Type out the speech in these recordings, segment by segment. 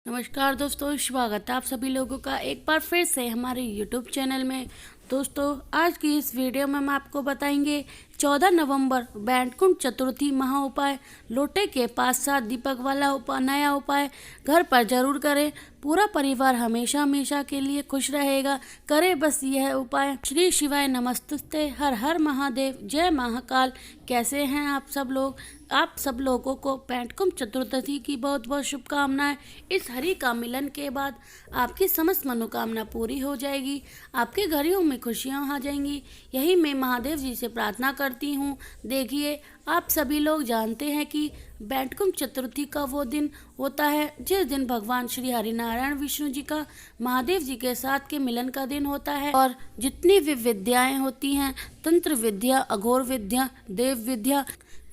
नमस्कार दोस्तों, स्वागत है आप सभी लोगों का एक बार फिर से हमारे YouTube चैनल में। दोस्तों, आज की इस वीडियो में हम आपको बताएंगे 14 नवंबर बैकुंठ चतुर्थी महा उपाय। लोटे के पास 7 दीपक वाला नया उपाय घर पर जरूर करें। पूरा परिवार हमेशा हमेशा के लिए खुश रहेगा। करें बस यह उपाय। श्री शिवाय नमस्ते, हर हर महादेव, जय महाकाल। कैसे हैं आप सब लोग? आप सब लोगों को बैकुंठ चतुर्थी की बहुत बहुत शुभकामनाएं। इस हरि का मिलन के बाद आपकी समस्त मनोकामना पूरी हो जाएगी। आपके घरों में खुशियां आ जाएंगी। यही मैं महादेव जी से प्रार्थना करती हूँ। देखिए, आप सभी लोग जानते हैं कि बैकुंठ चतुर्थी का वो दिन होता है जिस दिन भगवान श्री हरिनारायण विष्णु जी का महादेव जी के साथ के मिलन का दिन होता है। और जितनी भी विद्याएं होती हैं, तंत्र विद्या, अघोर विद्या, देव विद्या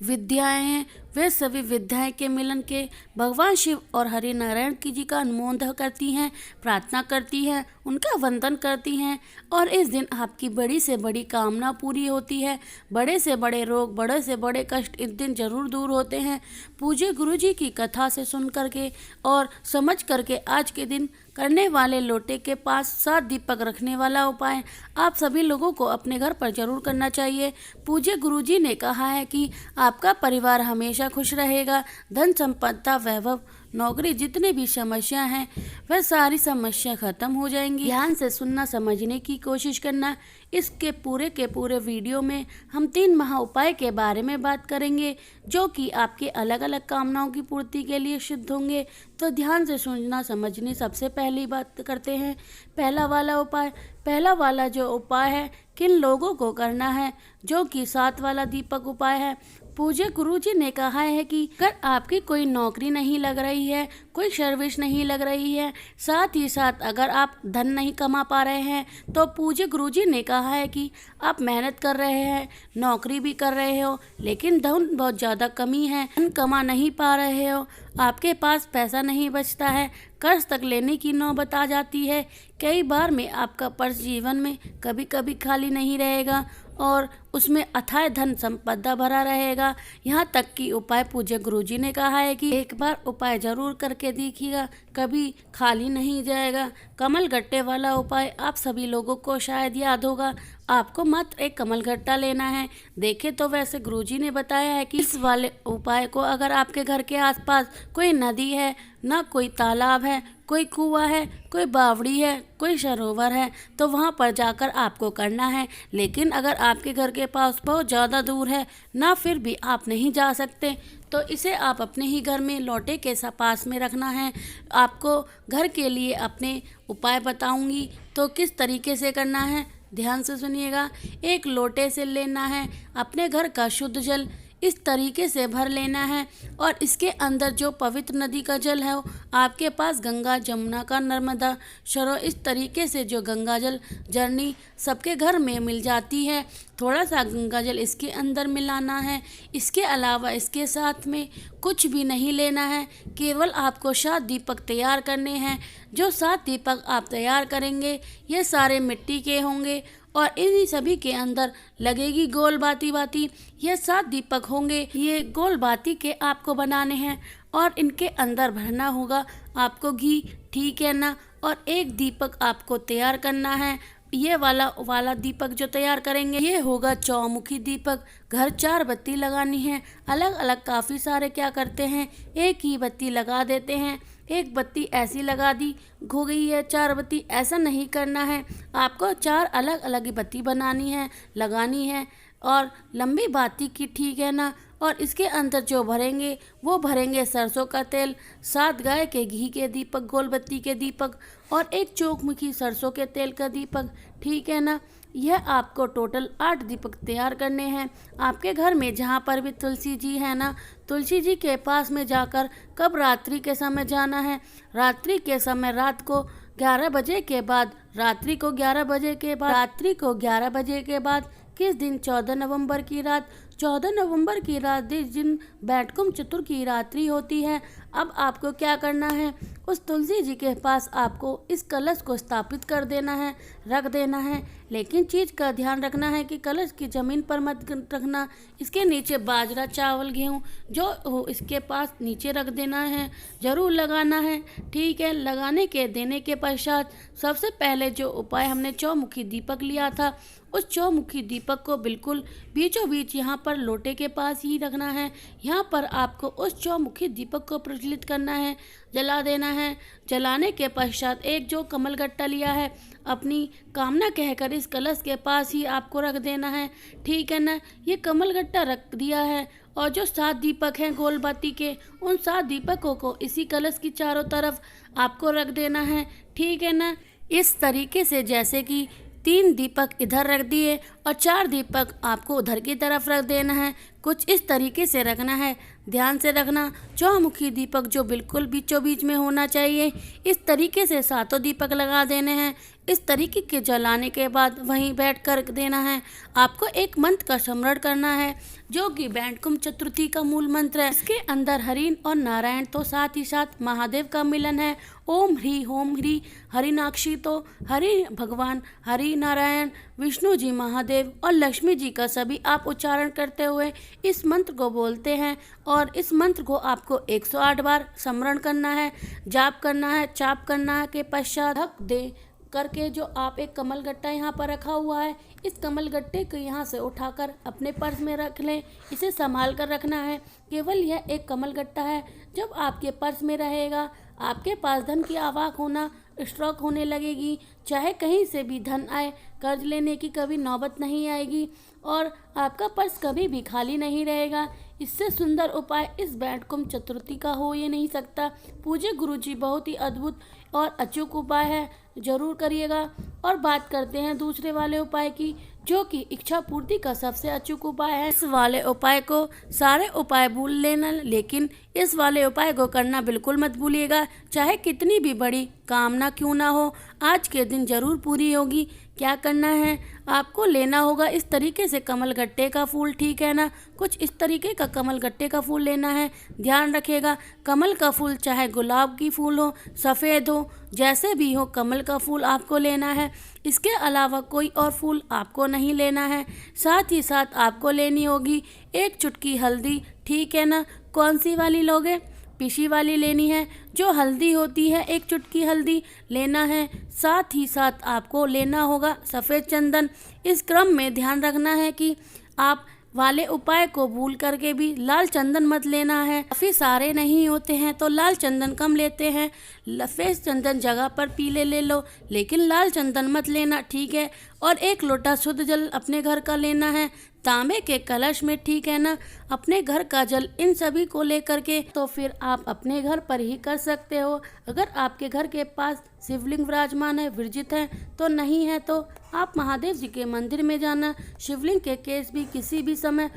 विद्याएं हैं, वे सभी विद्याएं के मिलन के भगवान शिव और हरि नारायण की जी का अनुमोदन करती हैं, प्रार्थना करती हैं, उनका वंदन करती हैं। और इस दिन आपकी बड़ी से बड़ी कामना पूरी होती है। बड़े से बड़े रोग, बड़े से बड़े कष्ट इस दिन जरूर दूर होते हैं। पूज्य गुरु जी की कथा से सुन करके और समझ करके आज के दिन करने वाले लोटे के पास 7 दीपक रखने वाला उपाय आप सभी लोगों को अपने घर पर जरूर करना चाहिए। पूज्य गुरुजी ने कहा है कि आपका परिवार हमेशा खुश रहेगा। धन संपदा, वैभव, नौकरी, जितनी भी समस्या हैं वह सारी समस्या खत्म हो जाएंगी। ध्यान से सुनना, समझने की कोशिश करना। इसके पूरे के पूरे वीडियो में हम 3 महा उपाय के बारे में बात करेंगे जो कि आपके अलग अलग कामनाओं की पूर्ति के लिए सिद्ध होंगे। तो ध्यान से सुनना, समझनी। सबसे पहली बात करते हैं पहला वाला उपाय। पहला वाला जो उपाय है किन लोगों को करना है, जो कि 7 वाला दीपक उपाय है। पूज्य गुरु जी ने कहा है कि अगर आपकी कोई नौकरी नहीं लग रही है, कोई सर्विस नहीं लग रही है, साथ ही साथ अगर आप धन नहीं कमा पा रहे हैं, तो पूज्य गुरु जी ने कहा है कि आप मेहनत कर रहे हैं, नौकरी भी कर रहे हो, लेकिन धन बहुत ज़्यादा कमी है, धन कमा नहीं पा रहे हो, आपके पास पैसा नहीं बचता है, कर्ज तक लेने की नौबत आ जाती है। कई बार में आपका पर्स जीवन में कभी कभी खाली नहीं रहेगा और उसमें अथाह धन संपदा भरा रहेगा। यहाँ तक कि उपाय पूज्य गुरुजी ने कहा है कि एक बार उपाय जरूर करके देखिएगा, कभी खाली नहीं जाएगा। कमल गट्टे वाला उपाय आप सभी लोगों को शायद याद होगा। आपको मात्र एक कमल गट्टा लेना है। देखे तो वैसे गुरुजी ने बताया है कि इस वाले उपाय को अगर आपके घर के आसपास कोई नदी है, ना कोई तालाब है, कोई कुआं है, कोई बावड़ी है, कोई सरोवर है, तो वहाँ पर जाकर आपको करना है। लेकिन अगर आपके घर के पास बहुत ज़्यादा दूर है, ना फिर भी आप नहीं जा सकते, तो इसे आप अपने ही घर में लोटे के पास में रखना है। आपको घर के लिए अपने उपाय बताऊंगी तो किस तरीके से करना है, ध्यान से सुनिएगा। एक लोटे से लेना है अपने घर का शुद्ध जल, इस तरीके से भर लेना है और इसके अंदर जो पवित्र नदी का जल है आपके पास गंगा, जमुना का, नर्मदा, सरो, इस तरीके से जो गंगा जल झरनी सबके घर में मिल जाती है, थोड़ा सा गंगा जल इसके अंदर मिलाना है। इसके अलावा इसके साथ में कुछ भी नहीं लेना है, केवल आपको 7 दीपक तैयार करने हैं। जो 7 दीपक आप तैयार करेंगे ये सारे मिट्टी के होंगे और इन्हीं सभी के अंदर लगेगी गोल बाती बाती। ये 7 दीपक होंगे, ये गोल बाती के आपको बनाने हैं और इनके अंदर भरना होगा आपको घी, ठीक है ना। और एक दीपक आपको तैयार करना है। ये वाला दीपक जो तैयार करेंगे ये होगा चौमुखी दीपक। घर 4 बत्ती लगानी है। अलग अलग काफ़ी सारे क्या करते हैं, एक ही बत्ती लगा देते हैं। एक बत्ती ऐसी लगा दी, हो गई है 4 बत्ती। ऐसा नहीं करना है, आपको 4 अलग अलग बत्ती बनानी है, लगानी है और लंबी बाती की, ठीक है ना। और इसके अंदर जो भरेंगे वो भरेंगे सरसों का तेल, 7 गाय के घी के दीपक, गोल बत्ती के दीपक और एक चौमुखी सरसों के तेल का दीपक, ठीक है ना। यह आपको टोटल 8 दीपक तैयार करने हैं। आपके घर में जहाँ पर भी तुलसी जी है ना, तुलसी जी के पास में जाकर कब रात्रि के समय जाना है, रात्रि के समय रात को 11 बजे के बाद, रात्रि को 11 बजे के बाद, रात्रि को 11 बजे के बाद किस दिन, 14 नवंबर की रात। 14 नवंबर की रात जिस दिन बैकुंठ चतुर्थी की रात्रि होती है, अब आपको क्या करना है, उस तुलसी जी के पास आपको इस कलश को स्थापित कर देना है, रख देना है। लेकिन चीज़ का ध्यान रखना है कि कलश की ज़मीन पर मत रखना, इसके नीचे बाजरा चावल गेहूँ जो हो इसके पास नीचे रख देना है, ज़रूर लगाना है। ठीक है, लगाने के देने के पश्चात सबसे पहले जो उपाय हमने चौमुखी दीपक लिया था, उस चौमुखी दीपक को बिल्कुल बीचों बीच यहाँ पर लोटे के पास ही रखना है। यहाँ पर आपको उस चौमुखी दीपक को प्रज्वलित करना है, जला देना है। जलाने के पश्चात एक जो कमल गट्टा लिया है, अपनी कामना कहकर इस कलश के पास ही आपको रख देना है। ठीक है ना, ये कमल गट्टा रख दिया है और जो 7 दीपक हैं गोलबाती के, उन 7 दीपकों को इसी कलश की चारों तरफ आपको रख देना है। ठीक है ना, इस तरीके से जैसे कि 3 दीपक इधर रख दिए और 4 दीपक आपको उधर की तरफ रख देना है, कुछ इस तरीके से रखना है। ध्यान से रखना, चौमुखी दीपक जो बिल्कुल बीचों बीच में होना चाहिए, इस तरीके से 7 दीपक लगा देने हैं। इस तरीके के जलाने के बाद वहीं बैठ कर देना है। आपको एक मंत्र का स्मरण करना है जो कि बैकुंठ चतुर्थी का मूल मंत्र है। इसके अंदर हरि और नारायण तो साथ ही साथ महादेव का मिलन है। ओम ह्री हरिनाक्षी तो हरि भगवान, हरि नारायण, विष्णु जी महादेव और लक्ष्मी जी का सभी आप उच्चारण करते हुए इस मंत्र को बोलते हैं और इस मंत्र को आपको 108 बार स्मरण करना है, जाप करना है। जाप करना है के पश्चात ढक दे करके जो आप एक कमल गट्टा यहाँ पर रखा हुआ है, इस कमल गट्टे को यहाँ से उठाकर अपने पर्स में रख लें। इसे संभाल कर रखना है, केवल यह एक कमल गट्टा है। जब आपके पर्स में रहेगा, आपके पास धन की आवाक होना स्ट्रोक होने लगेगी, चाहे कहीं से भी धन आए, कर्ज लेने की कभी नौबत नहीं आएगी और आपका पर्स कभी भी खाली नहीं रहेगा। इससे सुंदर उपाय इस बैकुंठ चतुर्थी का हो ही नहीं सकता। पूज्य गुरुजी बहुत ही अद्भुत और अचूक उपाय है, जरूर करिएगा। और बात करते हैं दूसरे वाले उपाय की, जो कि इच्छा पूर्ति का सबसे अचूक उपाय है। इस वाले उपाय को सारे उपाय भूल लेना, लेकिन इस वाले उपाय को करना बिल्कुल मत भूलिएगा। चाहे कितनी भी बड़ी कामना क्यों ना हो, आज के दिन जरूर पूरी होगी। क्या करना है, आपको लेना होगा इस तरीके से कमल गट्टे का फूल। ठीक है ना, कुछ इस तरीके का कमल गट्टे का फूल लेना है। ध्यान रखिएगा, कमल का फूल चाहे गुलाब की फूल हो, सफ़ेद हो, जैसे भी हो, कमल का फूल आपको लेना है। इसके अलावा कोई और फूल आपको नहीं लेना है। साथ ही साथ आपको लेनी होगी एक चुटकी हल्दी। ठीक है ना, कौन सी वाली लोगे, पिसी वाली लेनी है, जो हल्दी होती है, एक चुटकी हल्दी लेना है। साथ ही साथ आपको लेना होगा सफ़ेद चंदन। इस क्रम में ध्यान रखना है कि आप वाले उपाय को भूल करके भी लाल चंदन मत लेना है। काफ़ी सारे नहीं होते हैं तो लाल चंदन कम लेते हैं, सफ़ेद चंदन जगह पर पीले ले लो, लेकिन लाल चंदन मत लेना। ठीक है, और 1 लोटा शुद्ध जल अपने घर का लेना है, तांबे के कलश में। ठीक है ना, अपने घर का जल इन सभी को लेकर के तो फिर आप अपने घर पर ही कर सकते हो। अगर आपके घर के पास शिवलिंग विराजमान है, विरजित है, तो नहीं है तो आप महादेव जी के मंदिर में जाना। शिवलिंग के केस भी किसी भी समय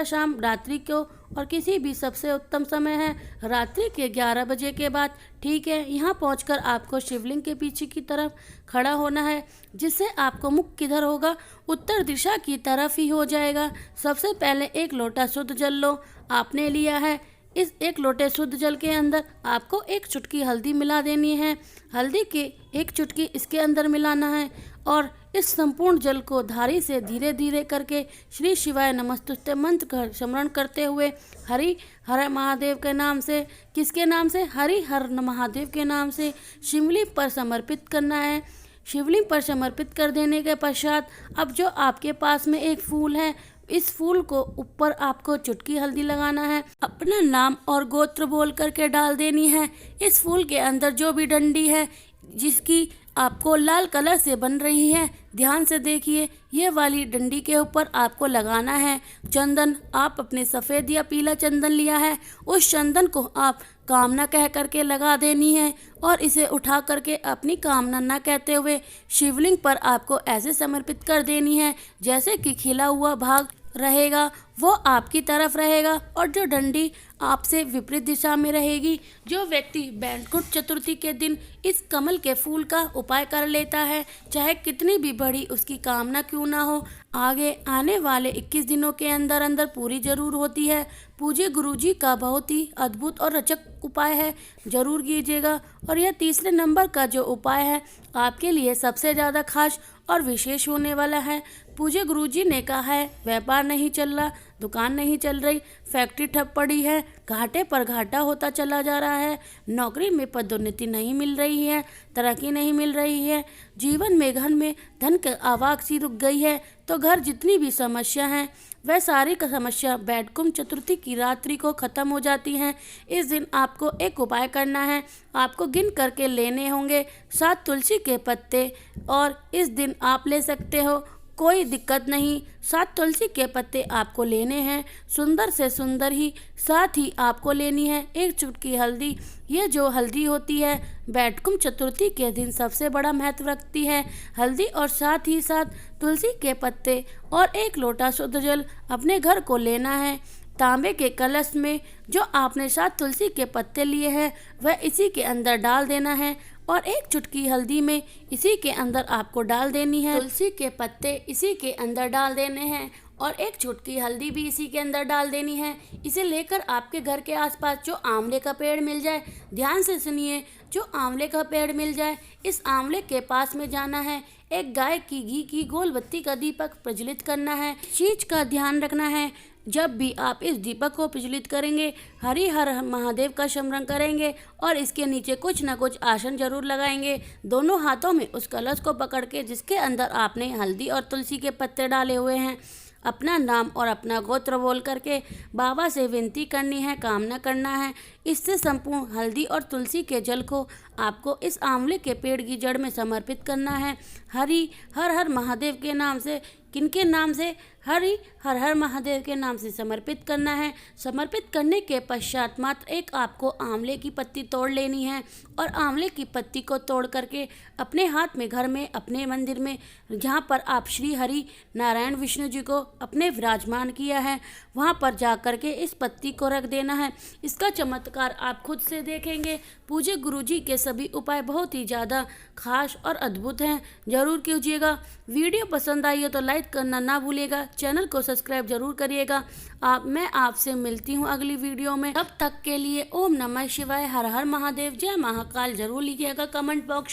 शाम रात्रि को, और किसी भी सबसे उत्तम समय है रात्रि के 11 बजे के बाद। ठीक है, यहाँ पहुँचकर आपको शिवलिंग के पीछे की तरफ खड़ा होना है, जिससे आपको मुख किधर होगा, उत्तर दिशा की तरफ ही हो जाएगा। सबसे पहले 1 लोटा शुद्ध जल लो, आपने लिया है। इस 1 लोटे शुद्ध जल के अंदर आपको 1 चुटकी हल्दी मिला देनी है। हल्दी के 1 चुटकी इसके अंदर मिलाना है और इस संपूर्ण जल को धारी से धीरे धीरे करके श्री शिवाय नमस्तुते मंत्र का स्मरण करते हुए हरि हर महादेव के नाम से, किसके नाम से, हरि हर महादेव के नाम से शिवलिंग पर समर्पित करना है। शिवलिंग पर समर्पित कर देने के पश्चात अब जो आपके पास में एक फूल है, इस फूल को ऊपर आपको चुटकी हल्दी लगाना है, अपना नाम और गोत्र बोल करके डाल देनी है। इस फूल के अंदर जो भी डंडी है जिसकी आपको लाल कलर से बन रही है, ध्यान से देखिए, ये वाली डंडी के ऊपर आपको लगाना है चंदन। आप अपने सफ़ेद या पीला चंदन लिया है, उस चंदन को आप कामना कह करके लगा देनी है और इसे उठा करके अपनी कामना न कहते हुए शिवलिंग पर आपको ऐसे समर्पित कर देनी है जैसे कि खिला हुआ भाग रहेगा वो आपकी तरफ रहेगा और जो डंडी आपसे विपरीत दिशा में रहेगी। जो व्यक्ति बैकुंठ चतुर्थी के दिन इस कमल के फूल का उपाय कर लेता है, चाहे कितनी भी बड़ी उसकी कामना क्यों ना हो, आगे आने वाले 21 दिनों के अंदर अंदर पूरी जरूर होती है। पूज्य गुरुजी का बहुत ही अद्भुत और रचक उपाय है, जरूर कीजिएगा। और यह तीसरे नंबर का जो उपाय है आपके लिए सबसे ज़्यादा खास और विशेष होने वाला है। पूज्य गुरुजी ने कहा है, व्यापार नहीं चल रहा, दुकान नहीं चल रही, फैक्ट्री ठप पड़ी है, घाटे पर घाटा होता चला जा रहा है, नौकरी में पदोन्नति नहीं मिल रही है, तरक्की नहीं मिल रही है, जीवन में घर में धन की आवाक सी रुक गई है, तो घर जितनी भी समस्या हैं वह सारी का समस्या बैकुंठ चतुर्थी की रात्रि को खत्म हो जाती हैं। इस दिन आपको एक उपाय करना है, आपको गिन करके लेने होंगे 7 तुलसी के पत्ते, और इस दिन आप ले सकते हो, कोई दिक्कत नहीं। 7 तुलसी के पत्ते आपको लेने हैं, सुंदर से सुंदर ही, साथ ही आपको लेनी है 1 चुटकी हल्दी। ये जो हल्दी होती है बैकुंठ चतुर्थी के दिन सबसे बड़ा महत्व रखती है। हल्दी और साथ ही साथ तुलसी के पत्ते और 1 लोटा शुद्ध जल अपने घर को लेना है। तांबे के कलश में जो आपने 7 तुलसी के पत्ते लिए हैं वह इसी के अंदर डाल देना है, और 1 चुटकी हल्दी में इसी के अंदर आपको डाल देनी है। तुलसी के पत्ते इसी के अंदर डाल देने हैं और 1 चुटकी हल्दी भी इसी के अंदर डाल देनी है। इसे लेकर आपके घर के आसपास जो आंवले का पेड़ मिल जाए, ध्यान से सुनिए, जो आंवले का पेड़ मिल जाए, इस आंवले के पास में जाना है, एक गाय की घी की गोल बत्ती का दीपक प्रज्वलित करना है। चीज का ध्यान रखना है, जब भी आप इस दीपक को प्रज्वलित करेंगे, हरि हर महादेव का स्मरण करेंगे और इसके नीचे कुछ न कुछ आसन जरूर लगाएंगे। दोनों हाथों में उस कलश को पकड़ के जिसके अंदर आपने हल्दी और तुलसी के पत्ते डाले हुए हैं, अपना नाम और अपना गोत्र बोल करके बाबा से विनती करनी है, कामना करना है। इससे संपूर्ण हल्दी और तुलसी के जल को आपको इस आंवले के पेड़ की जड़ में समर्पित करना है। हरि हर हर महादेव के नाम से, किनके नाम से? हरि हर हर महादेव के नाम से समर्पित करना है। समर्पित करने के पश्चात मात्र एक आपको आंवले की पत्ती तोड़ लेनी है, और आंवले की पत्ती को तोड़ करके अपने हाथ में घर में अपने मंदिर में जहाँ पर आप श्री हरि नारायण विष्णु जी को अपने विराजमान किया है वहाँ पर जा करके इस पत्ती को रख देना है। इसका चमत्कार आप खुद से देखेंगे। पूज्य गुरुजी के सभी उपाय बहुत ही ज़्यादा खास और अद्भुत हैं, जरूर कीजिएगा। वीडियो पसंद आई हो तो लाइक करना ना भूलिएगा, चैनल को सब्सक्राइब जरूर करिएगा। मैं आपसे मिलती हूँ अगली वीडियो में, तब तक के लिए ओम नमः शिवाय, हर हर महादेव, जय महाकाल जरूर लिखिएगा कमेंट बॉक्स में।